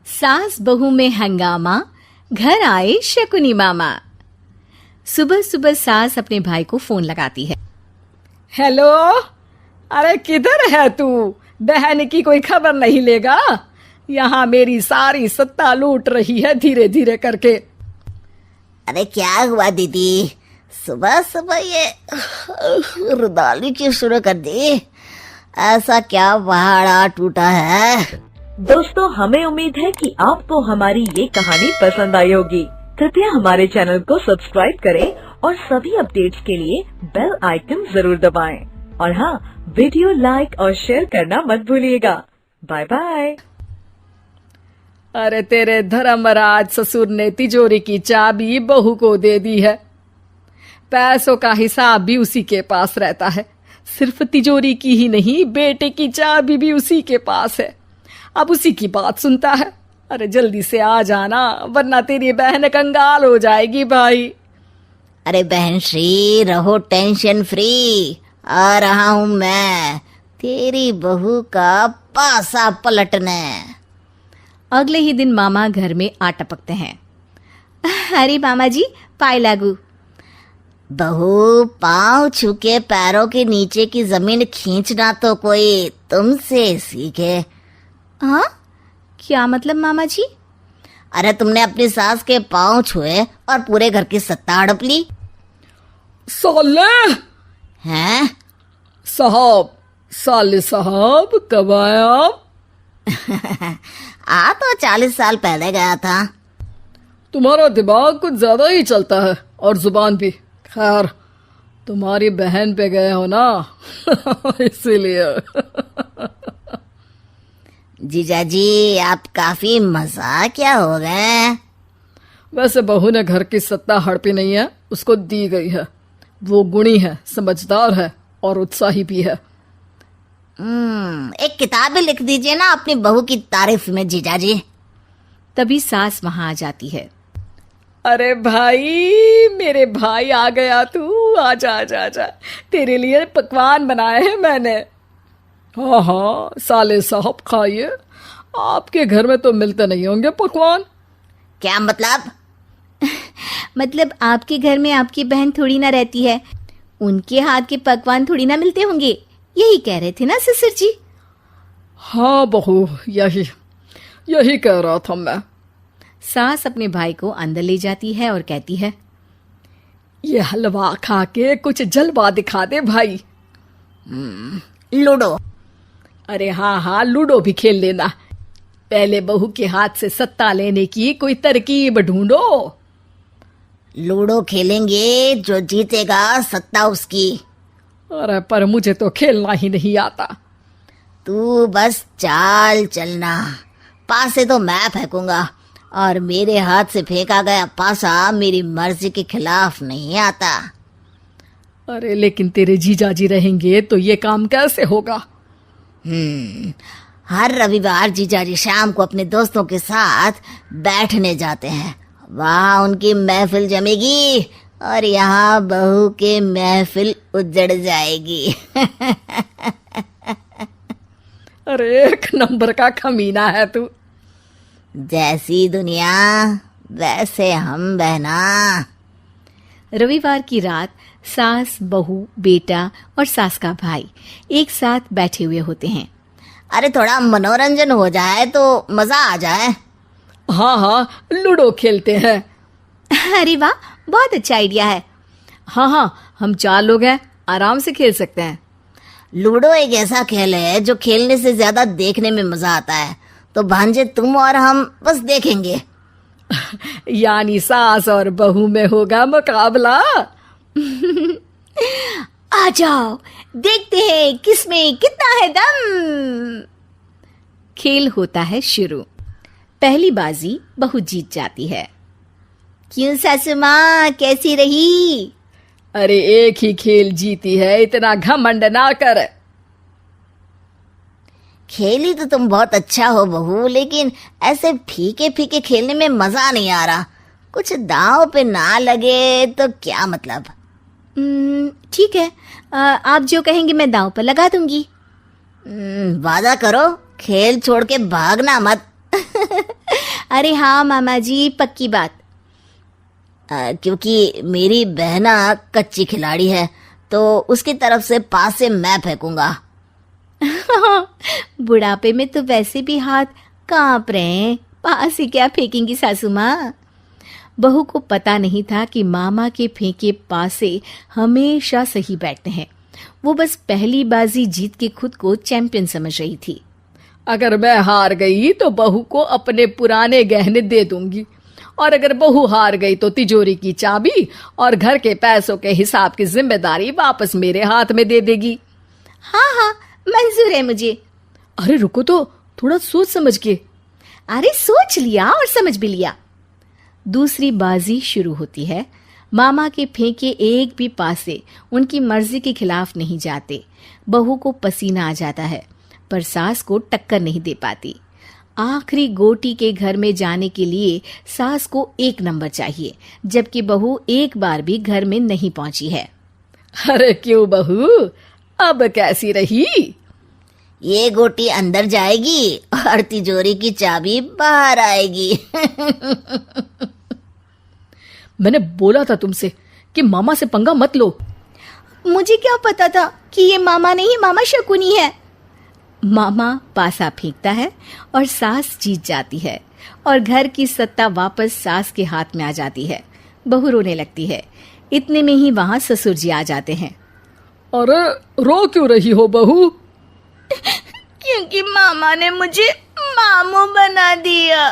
सास बहू में हंगामा, घर आए शकुनी मामा। सुबह सुबह सास अपने भाई को फोन लगाती है। हेलो, अरे किधर है तू? बहन की कोई खबर नहीं लेगा? यहाँ मेरी सारी सत्ता लूट रही है धीरे धीरे करके। अरे क्या हुआ दीदी, सुबह सुबह ये रुदाली क्यों शुरू कर दी? ऐसा क्या पहाड़ा टूटा है? दोस्तों, हमें उम्मीद है कि आपको हमारी ये कहानी पसंद आई होगी। कृपया हमारे चैनल को सब्सक्राइब करें और सभी अपडेट्स के लिए बेल आइकन जरूर दबाएं। और हाँ, वीडियो लाइक और शेयर करना मत भूलिएगा। Bye bye. अरे तेरे धर्मराज ससुर ने तिजोरी की चाबी बहू को दे दी है। पैसों का हिसाब भी उसी के पास रहता है। सिर्फ तिजोरी की ही नहीं, बेटे की चाबी भी उसी के पास है। अब उसी की बात सुनता है। अरे जल्दी से आ जाना, वरना तेरी बहन कंगाल हो जाएगी भाई। अरे बहन श्री, रहो टेंशन फ्री। आ रहा हूँ मैं, तेरी बहू का पासा पलटने। अगले ही दिन मामा घर में आ टपकते हैं। अरे मामा जी, पाए लागू। बहू, पाँव छू के पैरों के नीचे की जमीन खींचना तो कोई तुमसे सीखे। हाँ, क्या मतलब मामा जी? अरे तुमने अपनी सास के पाँव छुए और पूरे घर की सत्ता हड़प ली। साले हैं? साहब, साले साहब कब आए आप? आ तो 40 साल पहले गया था। तुम्हारा दिमाग कुछ ज्यादा ही चलता है और जुबान भी। खैर, तुम्हारी बहन पे गए हो ना इसीलिए। जीजा जी, आप काफी मजाकिया हो गए। वैसे बहू ने घर की सत्ता हड़पी नहीं है, उसको दी गई है। वो गुणी है, समझदार है और उत्साही भी है। एक किताब भी लिख दीजिए ना अपनी बहू की तारीफ में जीजा जी। तभी सास वहां आ जाती है। अरे भाई, मेरे भाई आ गया तू। आजा आजा आजा, तेरे लिए पकवान बनाए हैं मैंने। हाँ हाँ साले साहब, खाइए। आपके घर में तो मिलते नहीं होंगे पकवान। क्या मतलब? मतलब आपके घर में आपकी बहन थोड़ी ना रहती है, उनके हाथ के पकवान थोड़ी ना मिलते होंगे, यही कह रहे थे ना ससुर जी? हाँ बहू, यही कह रहा था मैं। सास अपने भाई को अंदर ले जाती है और कहती है, ये हलवा खा के कुछ जलवा दिखा दे भाई। लूडो? अरे हाँ हाँ, लूडो भी खेल लेना। पहले बहू के हाथ से सत्ता लेने की कोई तरकीब ढूंढो। लूडो खेलेंगे, जो जीतेगा सत्ता उसकी। अरे पर मुझे तो खेलना ही नहीं आता। तू बस चाल चलना, पासे तो मैं फेंकूंगा और मेरे हाथ से फेंका गया पासा मेरी मर्जी के खिलाफ नहीं आता। अरे लेकिन तेरे जीजाजी रहेंगे तो ये काम कैसे होगा? हर रविवार जीजाजी शाम को अपने दोस्तों के साथ बैठने जाते हैं। वहाँ उनकी महफिल जमेगी और यहाँ बहू की महफिल उजड़ जाएगी। अरे एक नंबर का कमीना है तू। जैसी दुनिया वैसे हम बहना। रविवार की रात सास, बहू, बेटा और सास का भाई एक साथ बैठे हुए होते हैं। अरे थोड़ा मनोरंजन हो जाए तो मजा आ जाए। हाँ हाँ, लूडो खेलते हैं। अरे वाह, बहुत अच्छा आइडिया है। हाँ हाँ, हम 4 लोग हैं, आराम से खेल सकते हैं। लूडो एक ऐसा खेल है जो खेलने से ज्यादा देखने में मजा आता है। तो भांजे, तुम और हम बस देखेंगे। यानी सास और बहू में होगा मुकाबला। आ जाओ, देखते हैं किसमें कितना है दम। खेल होता है शुरू। पहली बाजी बहू जीत जाती है। क्यों सासू माँ, कैसी रही? अरे एक ही खेल जीती है, इतना घमंड ना कर। खेली तो तुम बहुत अच्छा हो बहू, लेकिन ऐसे फीके फीके खेलने में मजा नहीं आ रहा। कुछ दांव पे ना लगे तो क्या मतलब। ठीक है, आप जो कहेंगे मैं दांव पर लगा दूंगी। वादा करो, खेल छोड़ के भागना मत। अरे हाँ मामा जी, पक्की बात। क्योंकि मेरी बहना कच्ची खिलाड़ी है तो उसकी तरफ से पास से मैं फेंकूंगा। बुढ़ापे में तो वैसे भी हाथ कांप रहे हैं, पास से क्या फेंकेंगी सासू माँ। बहू को पता नहीं था कि मामा के फेंके पासे हमेशा सही बैठते हैं। वो बस पहली बाजी जीत के खुद को चैंपियन समझ रही थी। अगर मैं हार गई तो बहू को अपने पुराने गहने दे दूंगी, और अगर बहू हार गई तो तिजोरी की चाबी और घर के पैसों के हिसाब की जिम्मेदारी वापस मेरे हाथ में दे देगी। हाँ हाँ, मंजूर है मुझे। अरे रुको तो, थोड़ा सोच समझ के। अरे सोच लिया और समझ भी लिया। दूसरी बाजी शुरू होती है। मामा के फेंके एक भी पासे उनकी मर्जी के खिलाफ नहीं जाते। बहू को पसीना आ जाता है, पर सास को टक्कर नहीं दे पाती। आखिरी गोटी के घर में जाने के लिए सास को 1 नंबर चाहिए, जबकि बहू एक बार भी घर में नहीं पहुंची है। अरे क्यों बहू, अब कैसी रही? ये गोटी अंदर जाएगी और तिजोरी की चाबी बाहर आएगी। मैंने बोला था तुमसे कि मामा से पंगा मत लो। मुझे क्या पता था कि ये मामा नहीं, मामा शकुनी है। मामा पासा फेंकता है और सास जीत जाती है और घर की सत्ता वापस सास के हाथ में आ जाती है। बहू रोने लगती है। इतने में ही वहां ससुर जी आ जाते हैं। अरे रो क्यों रही हो बहू? क्योंकि मामा ने मुझे मामू बना दिया।